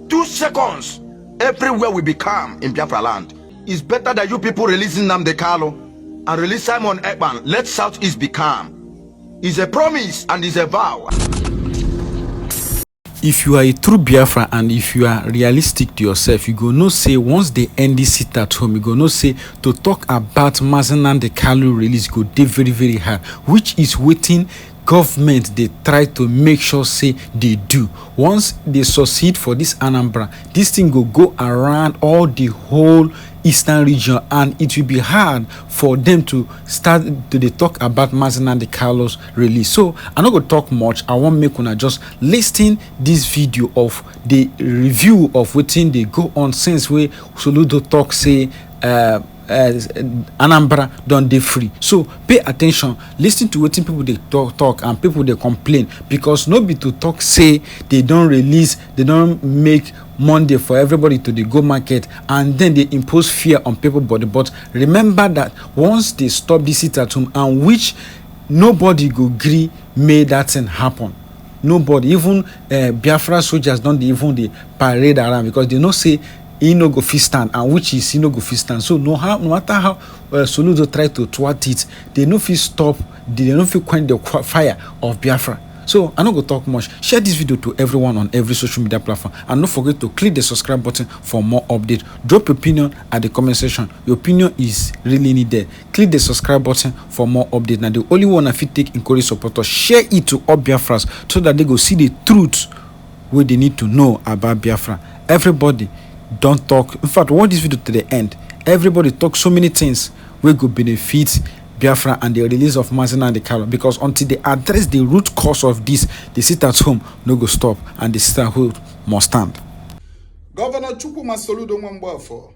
Two seconds, everywhere will be calm in Biafra land. It's better that you people releasing Nnamdi Kanu and release Simon Ekpan. Let Southeast be calm. It's a promise and it's a vow. If you are a true Biafra and if you are realistic to yourself, you go no say once they end this sit at home, you go no say to talk about Nnamdi Kanu release go dey very very hard, which is waiting government they try to make sure say they do. Once they succeed for this Anambra, this thing go around all the whole eastern region, and it will be hard for them to start to they talk about Nnamdi Kanu's release. So I'm not gonna talk much. I want make una just listen this video of the review of wetin they go on since we Soludo talk say Anambra don't dey free. So pay attention, listen to wetin people they talk and people they complain, because no be to talk say they don't release, they don't make Monday for everybody to the go market and then they impose fear on people body. But remember that once they stop this sit at home, and which nobody go agree made that thing happen. Nobody, even Biafra soldiers don't even they parade around, because they know say he no go fit stand, and which is he no go fit stand. So no matter how Soludo try to thwart it, they no fit stop, they no fit quench the fire of Biafra. So I no go talk much. Share this video to everyone on every social media platform, and don't forget to click the subscribe button for more updates. Drop your opinion at the comment section. Your opinion is really needed. Click the subscribe button for more updates. Now the only one I fit take encourage supporters, share it to all Biafras so that they go see the truth where they need to know about Biafra. Everybody don't talk. In fact, watch this video to the end. Everybody talk so many things we go benefit Biafra and the release of Nnamdi Kanu, because until they address the root cause of this, the sit at home no go stop, and the sit at home must stand. Governor Chukwuma Soludo Mwambwafo,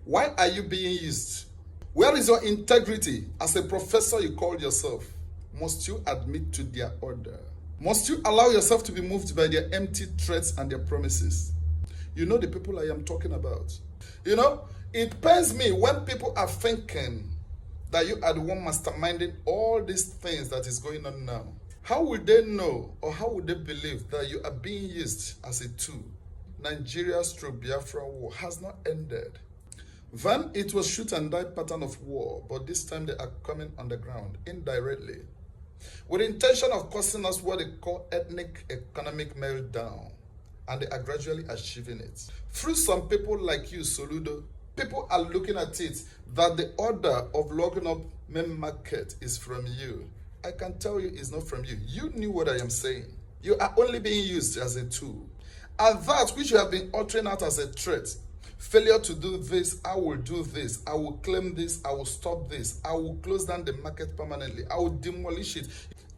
why are you being used? Where is your integrity as a professor you call yourself? Must you admit to their order? Must you allow yourself to be moved by their empty threats and their promises? You know the people I am talking about. You know, it pains me when people are thinking that you are the one masterminding all these things that is going on now. How would they know, or how would they believe that you are being used as a tool? Nigeria's Biafra war has not ended. Then it was shoot and die pattern of war, but this time they are coming on the ground indirectly, with the intention of causing us what they call ethnic economic meltdown, and they are gradually achieving it. Through some people like you, Soludo, people are looking at it that the order of logging up main market is from you. I can tell you it's not from you. You knew what I am saying. You are only being used as a tool. And that which you have been uttering out as a threat, failure to do this, I will do this, I will claim this, I will stop this, I will close down the market permanently, I will demolish it.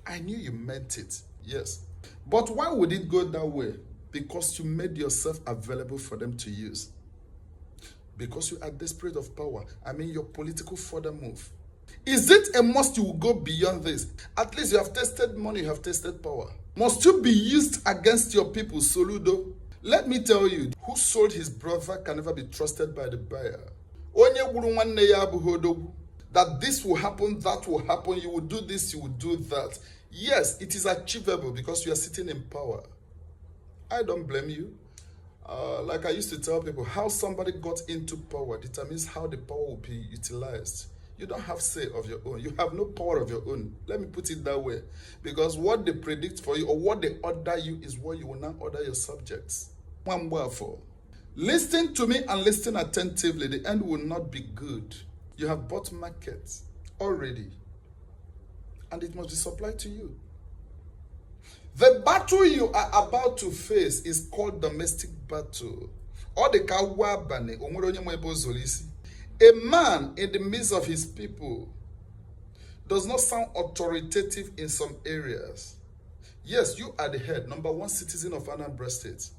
I knew you meant it, yes. But why would it go that way? Because you made yourself available for them to use. Because you are desperate of power. I mean, your political further move. Is it a must you will go beyond this? At least you have tasted money, you have tasted power. Must you be used against your people, Soludo? Let me tell you, who sold his brother can never be trusted by the buyer. That this will happen, that will happen, you will do this, you will do that. Yes, it is achievable because you are sitting in power. I don't blame you. Like I used to tell people, how somebody got into power determines how the power will be utilized. You don't have say of your own. You have no power of your own. Let me put it that way. Because what they predict for you or what they order you is what you will now order your subjects. Listen to me and listen attentively. The end will not be good. You have bought markets already. And it must be supplied to you. The battle you are about to face is called domestic battle. Or the Kawabane, a man in the midst of his people does not sound authoritative in some areas. Yes, you are the head, number one citizen of Anambra State.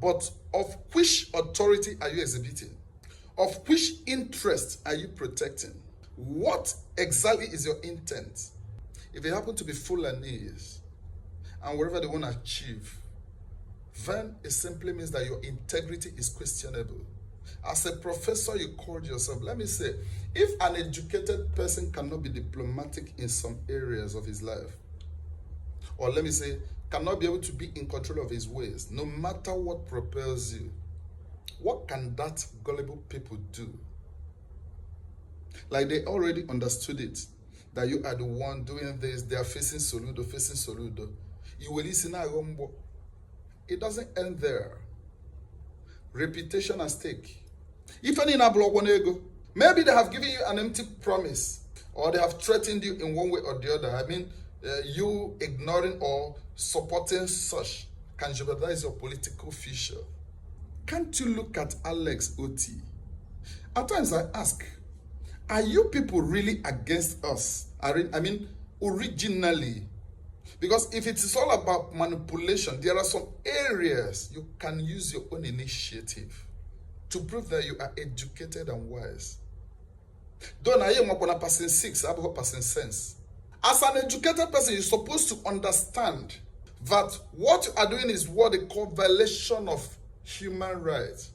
But of which authority are you exhibiting? Of which interest are you protecting? What exactly is your intent? If it happen to be Fulanese, and whatever they want to achieve, then it simply means that your integrity is questionable. As a professor, you called yourself. Let me say, if an educated person cannot be diplomatic in some areas of his life, or let me say, cannot be able to be in control of his ways, no matter what propels you, what can that gullible people do? Like they already understood it, that you are the one doing this, they are facing Soludo, facing Soludo. You will listen. It doesn't end there. Reputation at stake. If any ego, maybe they have given you an empty promise, or they have threatened you in one way or the other. I mean, you ignoring or supporting such can jeopardize your political future. Can't you look at Alex Oti? At times I ask, are you people really against us? I mean, originally. Because if it is all about manipulation, there are some areas you can use your own initiative to prove that you are educated and wise. Don't I am a person 6, I have a person sense. As an educated person, you're supposed to understand that what you are doing is what they call violation of human rights.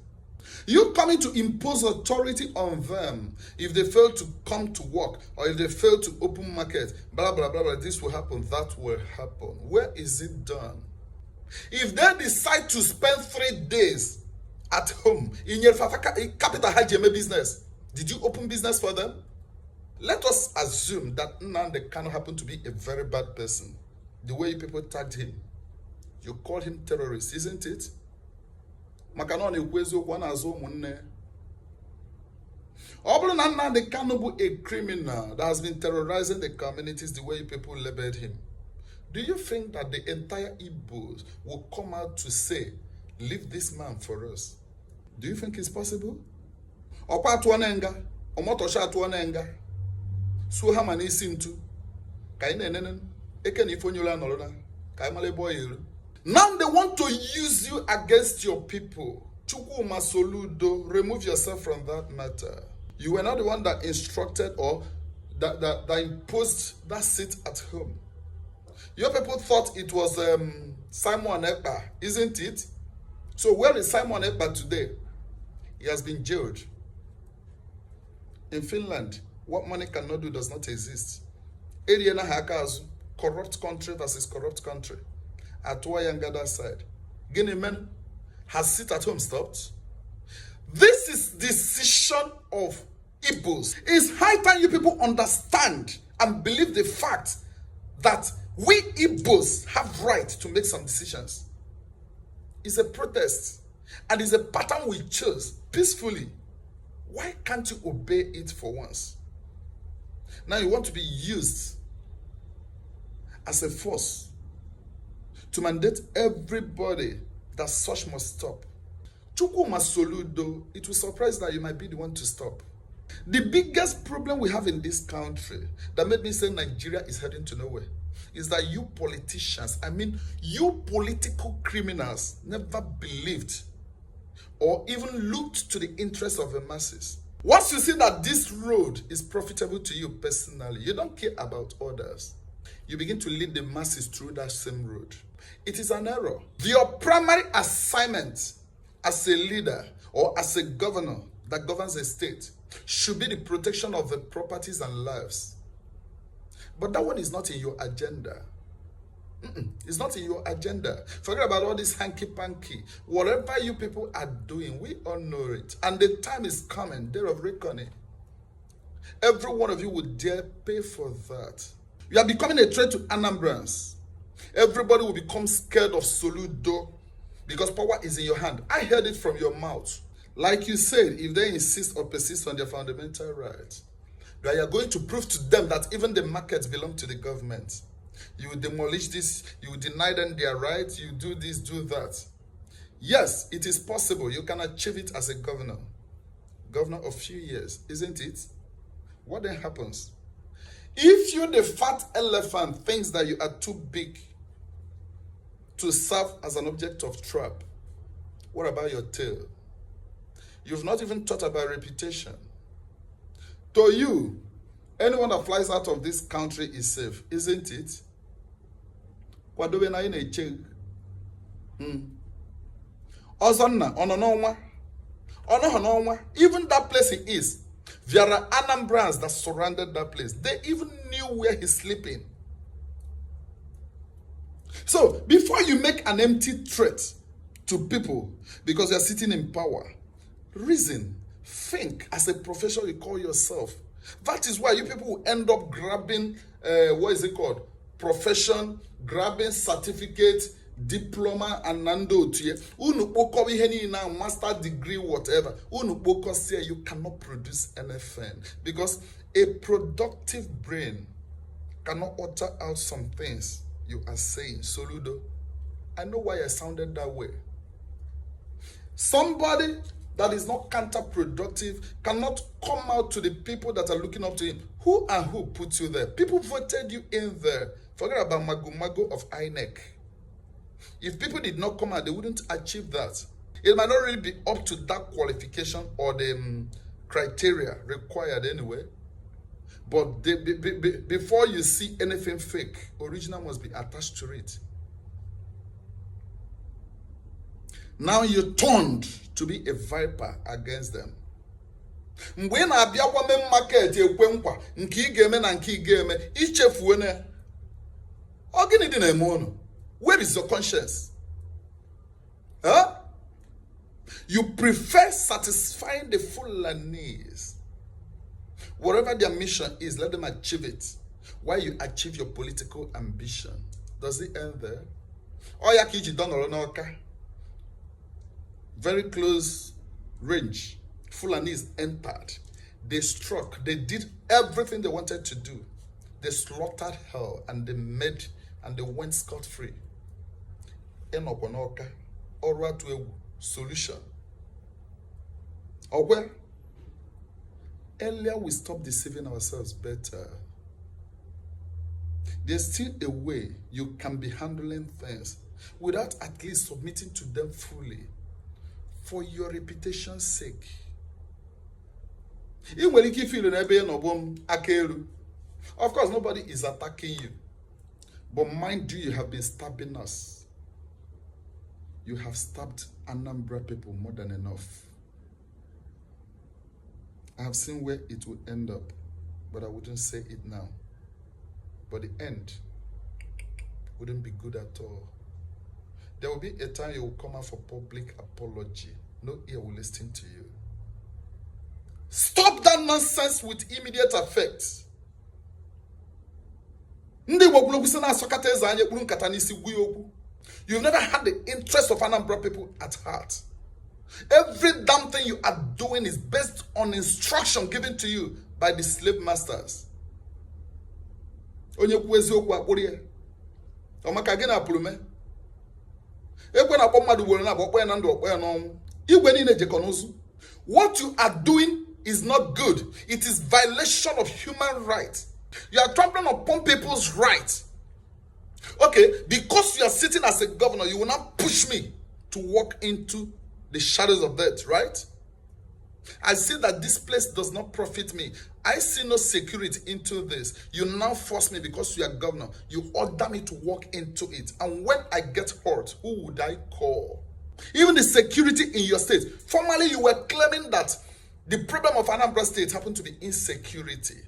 You coming to impose authority on them if they fail to come to work or if they fail to open market, blah, blah, blah, blah, this will happen, that will happen. Where is it done? If they decide to spend 3 days at home in your capital Hajime business, did you open business for them? Let us assume that Nnamdi Kanu happen to be a very bad person. The way people tagged him, you call him terrorist, isn't it? Makanon ekwezo kwa na zo munne. Obulu na Nnamdi Kanu bu a criminal that has been terrorizing the communities the way people labeled him. Do you think that the entire Igbos will come out to say, leave this man for us? Do you think it's possible? Okwa tuanenga, omotosha tuanenga. Suhama ni sintu. Kaine nenen, eke ni fonyola nolona. Kaimale boyiru. Now they want to use you against your people. Chukwu Soludo, remove yourself from that matter. You were not the one that instructed or that imposed that seat at home. Your people thought it was Simon Ekpa, isn't it? So where is Simon Ekpa today? He has been jailed. In Finland, what money cannot do does not exist. Ariana Hakazu, corrupt country versus corrupt country. At Wayangada side. Guinea men has sit at home stopped. This is decision of Igbos. It's high time you people understand and believe the fact that we Igbos have right to make some decisions. It's a protest and it's a pattern we chose peacefully. Why can't you obey it for once? Now you want to be used as a force to mandate everybody that such must stop. Chukwu Soludo, it will surprise that you might be the one to stop. The biggest problem we have in this country that made me say Nigeria is heading to nowhere is that you politicians, I mean you political criminals, never believed or even looked to the interests of the masses. Once you see that this road is profitable to you personally, you don't care about others. You begin to lead the masses through that same road. It is an error. Your primary assignment as a leader or as a governor that governs a state should be the protection of the properties and lives. But that one is not in your agenda. It's not in your agenda. Forget about all this hanky-panky. Whatever you people are doing, we all know it. And the time is coming, day of reckoning. Every one of you would dare pay for that. You are becoming a threat to Anambrans. Everybody will become scared of Soludo because power is in your hand. I heard it from your mouth. Like you said, if they insist or persist on their fundamental rights, you are going to prove to them that even the markets belong to the government. You will demolish this, you will deny them their rights, you do this, do that. Yes, it is possible. You can achieve it as a governor. Governor of few years, isn't it? What then happens? If you, the fat elephant, thinks that you are too big to serve as an object of trap, what about your tail? You've not even thought about reputation. To you, anyone that flies out of this country is safe, isn't it? Kwadobe na ine check. Ozonna onononwa Even that place he is, there are Anambrans that surrounded that place. They even knew where he's sleeping. So, before you make an empty threat to people because you're sitting in power, reason, think as a professional you call yourself. That is why you people will end up grabbing, profession, grabbing certificate, diploma, and nando tiye. Unupoko ihe now master degree, whatever. Unupoko say you cannot produce anything because a productive brain cannot utter out some things you are saying. Soludo, I know why I sounded that way. Somebody that is not counterproductive cannot come out to the people that are looking up to him. Who and who put you there? People voted you in there. Forget about Mago of INEC. If people did not come out, they wouldn't achieve that. It might not really be up to that qualification or the criteria required anyway. But before you see anything fake, original must be attached to it. Now you turned to be a viper against them. Mgbe na abia kwa main market ekwe nkwa nke ị ga-eme na nke ị ga-eme ichefuo na ọ gịnị dị na-eme unu? Where is your conscience? Huh? You prefer satisfying the Fulanis. Whatever their mission is, let them achieve it. While you achieve your political ambition. Does it end there? Oya kiji donoro n'Awka. Very close range. Fulanis entered. They struck. They did everything they wanted to do. They slaughtered hell and they went scot-free. Enokonoka. Ora to a solution. Or well, earlier we stop deceiving ourselves better. There's still a way you can be handling things without at least submitting to them fully for your reputation's sake. Of course, nobody is attacking you. But mind you, you have been stabbing us. You have stabbed Anambra people more than enough. I have seen where it will end up, but I wouldn't say it now. But the end wouldn't be good at all. There will be a time you will come out for public apology. No ear will listen to you. Stop that nonsense with immediate effect. You've never had the interest of Anambra people at heart. Every damn thing you are doing is based on instruction given to you by the slave masters. What you are doing is not good. It is violation of human rights. You are trampling upon people's rights. Okay, because you are sitting as a governor, you will not push me to walk into the shadows of death, right? I see that this place does not profit me. I see no security into this. You now force me because you are governor. You order me to walk into it. And when I get hurt, who would I call? Even the security in your state. Formerly, you were claiming that the problem of Anambra State happened to be insecurity.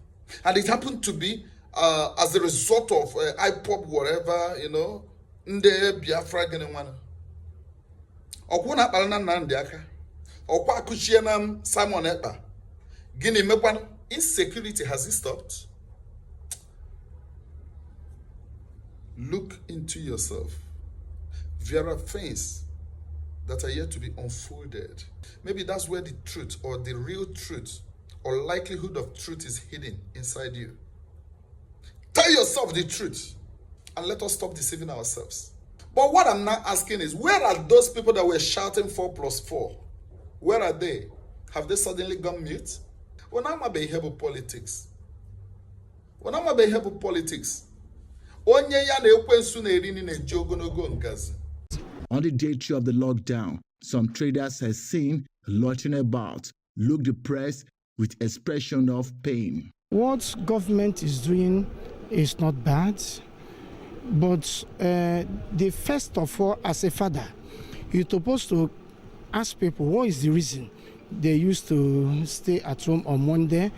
And it happened to be as a result of IPOP, whatever, you know, Nde Biafra Genewana. Okuna Palana Nandiaka. Okwa Kushianam Simon Ekpa. Guinea Mekwan. Insecurity, has it stopped? Look into yourself. There are things that are yet to be unfolded. Maybe that's where the truth or the real truth or likelihood of truth is hidden inside you. Tell yourself the truth and let us stop deceiving ourselves. But what I'm now asking is, where are those people that were shouting 4+4? Where are they? Have they suddenly gone mute? When I'm about politics. On the day 2 of the lockdown, some traders are seen lurching about, look depressed with expression of pain. What government is doing is not bad, but the first of all, as a father, you're supposed to ask people what is the reason they used to stay at home on Monday.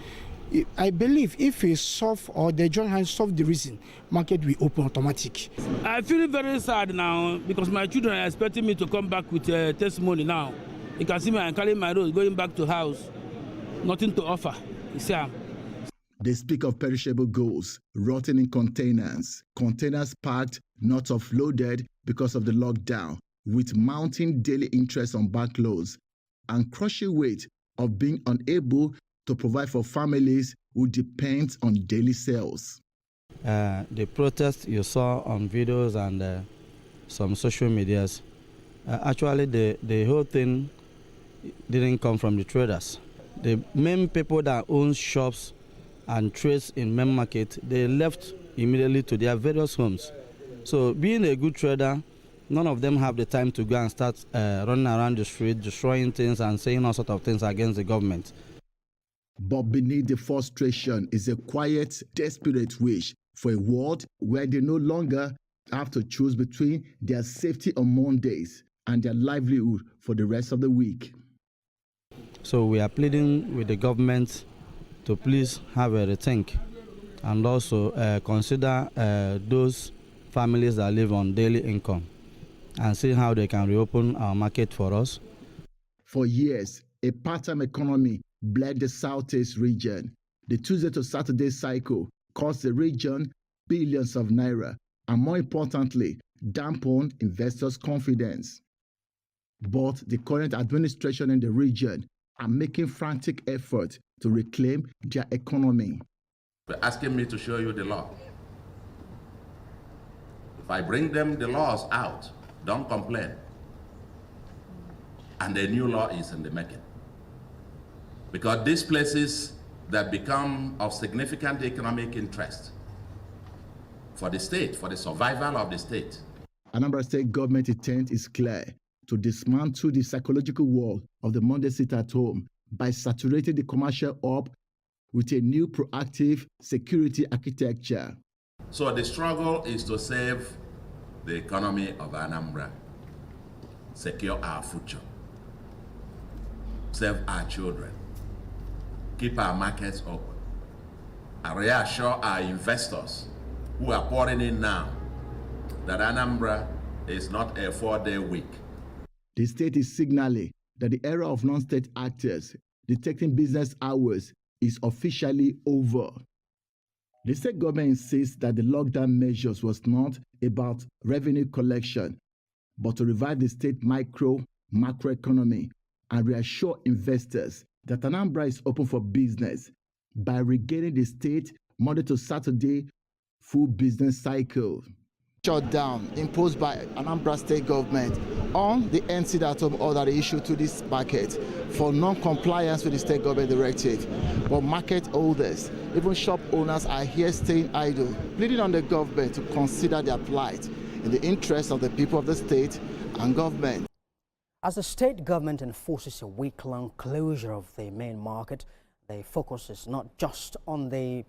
I believe if we solve or they join hands solve the reason, market will open automatic. I feel very sad now because my children are expecting me to come back with testimony now. You can see me, I'm carrying my road, going back to house. Nothing to offer. You see, They speak of perishable goods rotting in containers parked, not offloaded because of the lockdown, with mounting daily interest on backloads and crushing weight of being unable to provide for families who depend on daily sales. The protest you saw on videos and some social medias, actually the whole thing didn't come from the traders. The main people that own shops and trades in main market, they left immediately to their various homes. So being a good trader, none of them have the time to go and start running around the street, destroying things and saying all sorts of things against the government. But beneath the frustration is a quiet, desperate wish for a world where they no longer have to choose between their safety on Mondays and their livelihood for the rest of the week. So we are pleading with the government to please have a rethink and also consider those families that live on daily income and see how they can reopen our market for us. For years, a part-time economy bled the Southeast region. The Tuesday to Saturday cycle cost the region billions of naira and, more importantly, dampened investors' confidence. But the current administration in the region are making frantic efforts to reclaim their economy. They're asking me to show you the law. If I bring them the laws out, don't complain. And a new law is in the making. Because these places that become of significant economic interest for the state, for the survival of the state. Anambra State government intent is clear: to dismantle the psychological wall of the Monday sit at home by saturating the commercial hub with a new proactive security architecture. So the struggle is to save the economy of Anambra, secure our future, save our children, keep our markets open, and reassure our investors who are pouring in now that Anambra is not a 4-day week. The state is signaling that the era of non-state actors detecting business hours is officially over. The state government insists that the lockdown measures was not about revenue collection, but to revive the state macroeconomy and reassure investors that Anambra is open for business by regaining the state Monday to Saturday full business cycle. Shutdown imposed by Anambra State government on the NC at home order issued to this market for non-compliance with the state government directive. But market holders, even shop owners, are here staying idle, pleading on the government to consider their plight in the interest of the people of the state and government. As the state government enforces a week-long closure of the main market, the focus is not just on the,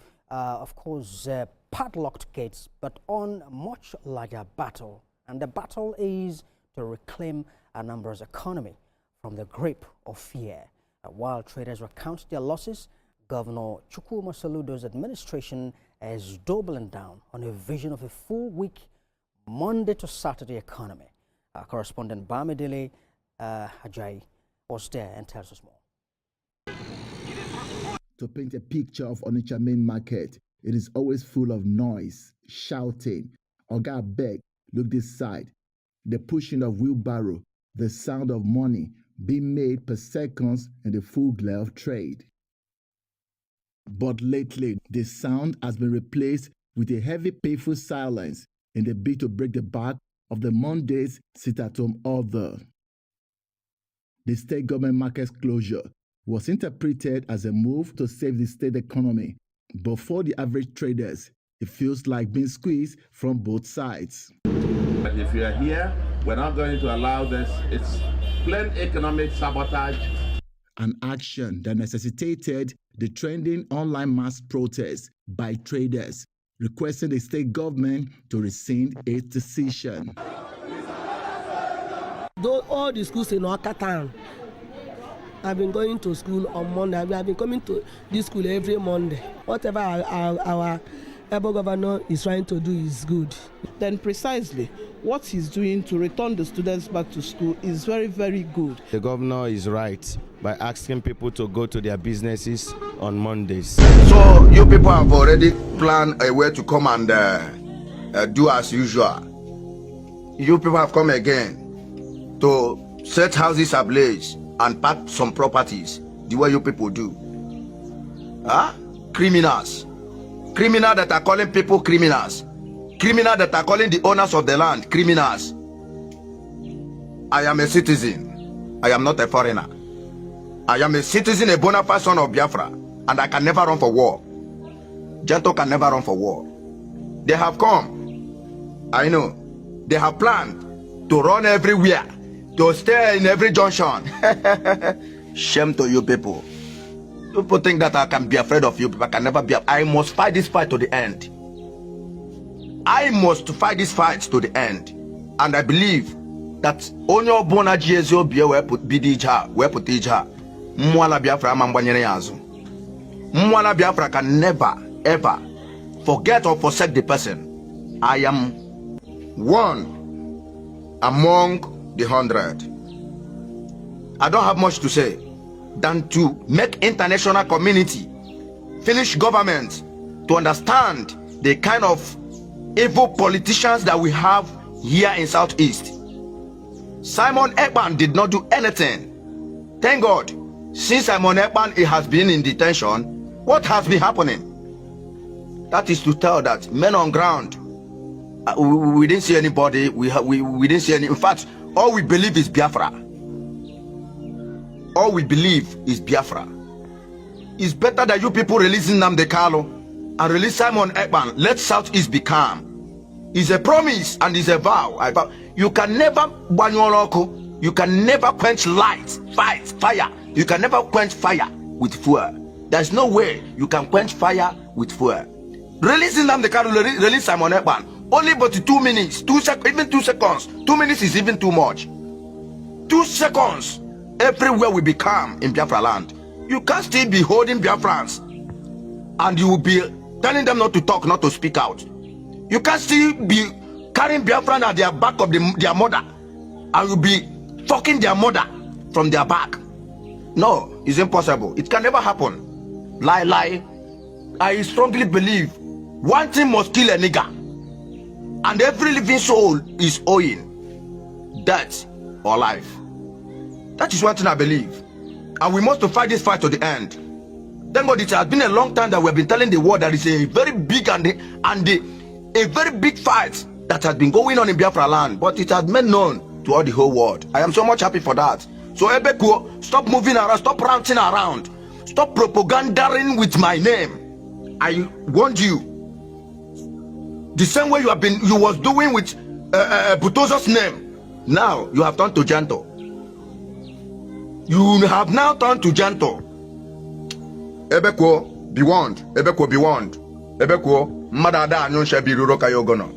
padlocked gates, but on a much larger battle. And the battle is to reclaim Anambra's economy from the grip of fear. While traders recount their losses, Governor Soludo's administration is doubling down on a vision of a full week, Monday to Saturday economy. Our correspondent Bamidele Ajay was there and tells us more. To paint a picture of Onitsha main market, it is always full of noise, shouting, "Oga beg, look this side," the pushing of wheelbarrow, the sound of money being made per second in the full glare of trade. But lately, the sound has been replaced with a heavy, painful silence in the bid to break the back of the Monday's sit-at-home order. The state government market closure was interpreted as a move to save the state economy, but for the average traders, it feels like being squeezed from both sides. But if you are here, we're not going to allow this. It's plain economic sabotage. An action that necessitated the trending online mass protest by traders requesting the state government to rescind its decision. All the schools in Okatan, I've been going to school on Monday. I've been coming to this school every Monday. Whatever our able governor is trying to do is good. Then precisely what he's doing to return the students back to school is very, very good. The governor is right by asking people to go to their businesses on Mondays. So you people have already planned a way to come and do as usual. You people have come again to set houses ablaze and pack some properties the way you people do. Huh? Criminals. Criminals that are calling people criminals. Criminals that are calling the owners of the land criminals. I am a citizen. I am not a foreigner. I am a citizen, a bona fide son of Biafra, and I can never run for war. Gento can never run for war. They have come. I know. They have planned to run everywhere, to stay in every junction. Shame to you people. People think that I can be afraid of you, but I can never be. I must fight this fight to the end. I must fight this fight to the end. And I believe that only Obona Jesu be where put Bidija, where put Ija. Mwala Biafra Mambanyere Yazu. Mwala Biafra can never, ever forget or forsake the person. I am one among the 100. I don't have much to say than to make international community, Finnish government to understand the kind of evil politicians that we have here in Southeast. Simon Ekpan did not do anything. Thank God, since Simon Ekpan has been in detention, what has been happening? That is to tell that men on ground, we didn't see anybody, we didn't see any. In fact, all we believe is Biafra. All we believe is Biafra. It's better that you people releasing Nnamdi Kanu and release Simon Ekpan. Let Southeast be calm. It's a promise and it's a vow. You can never you can never quench light, fire. You can never quench fire with fuel. There's no way you can quench fire with fuel. Releasing Nnamdi Kanu, release Simon Ekpan. Only but 2 minutes, even 2 seconds. 2 minutes is even too much. 2 seconds. Everywhere will be calm in Biafra land. You can't still be holding Biafrans and you will be telling them not to talk, not to speak out. You can't still be carrying Biafran at their back of their mother and you'll be fucking their mother from their back. No, it's impossible. It can never happen. Lie. I strongly believe one thing must kill a nigger, and every living soul is owing death or life. That is one thing I believe, and we must fight this fight to the end. Thank God it has been a long time that we have been telling the world that it's a very big and a very big fight that has been going on in Biafra land, but it has made known to all the whole world. I am so much happy for that. So Ebeko, stop moving around, stop ranting around, stop propagandering with my name. I want you the same way you was doing with Butozo's name. Now you have turned to Janto. You have now turned to Janto. Ebeko, be warned. Ebeko, be warned. Ebeko, Madada Anyon Shabi Ruroka Yogono.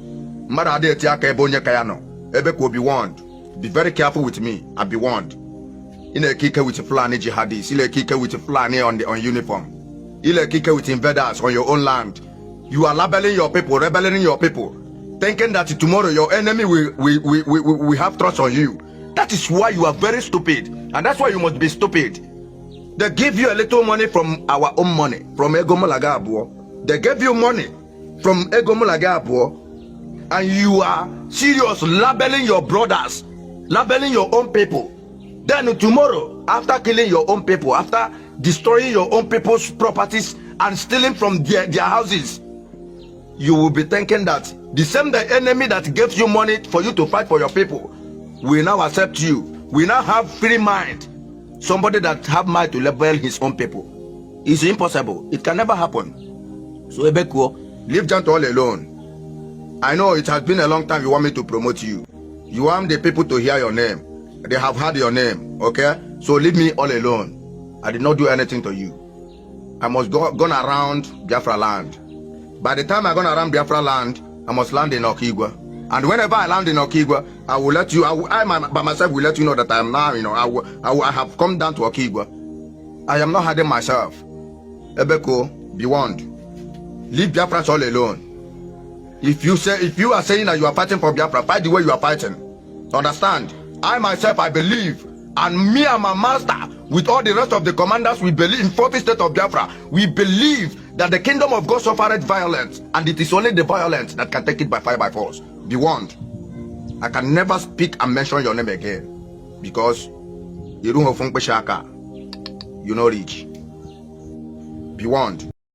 Madade Tiaka Ebonye Kayano. Ebeko, be warned. Be very careful with me. I be warned. In a kicker with Fulani jihadis, in a kicker with Fulani on uniform, in a kicker with invaders on your own land. You are labeling your people, rebelling your people, thinking that tomorrow your enemy will have trust on you. That is why you are very stupid, and that's why you must be stupid. They give you a little money from our own money, from Egomolagabuo. They gave you money from Egomolagabuo, and you are serious labeling your brothers, labeling your own people. Then tomorrow, after killing your own people, after destroying your own people's properties and stealing from their houses, you will be thinking that the same enemy that gave you money for you to fight for your people will now accept you. We now have free mind. Somebody that have mind to label his own people. It's impossible. It can never happen. So Ebeko, leave Janto all alone. I know it has been a long time you want me to promote you. You want the people to hear your name. They have heard your name, okay? So leave me all alone. I did not do anything to you. I must go around Biafra land. By the time I go around Biafra land, I must land in Okigwa. And whenever I land in Okigwa, I will let you, by myself will let you know that I am now, I have come down to Okigwa. I am not hiding myself. Ebeko, be warned. Leave Biafra all alone. If you are saying that you are fighting for Biafra, fight the way you are fighting. Understand? I myself, I believe, and me and my master, with all the rest of the commanders, we believe in 40 state of Biafra. We believe that the kingdom of God suffered violence, and it is only the violence that can take it by fire by force. Be warned. I can never speak and mention your name again, because you don't have you know rich. Be warned.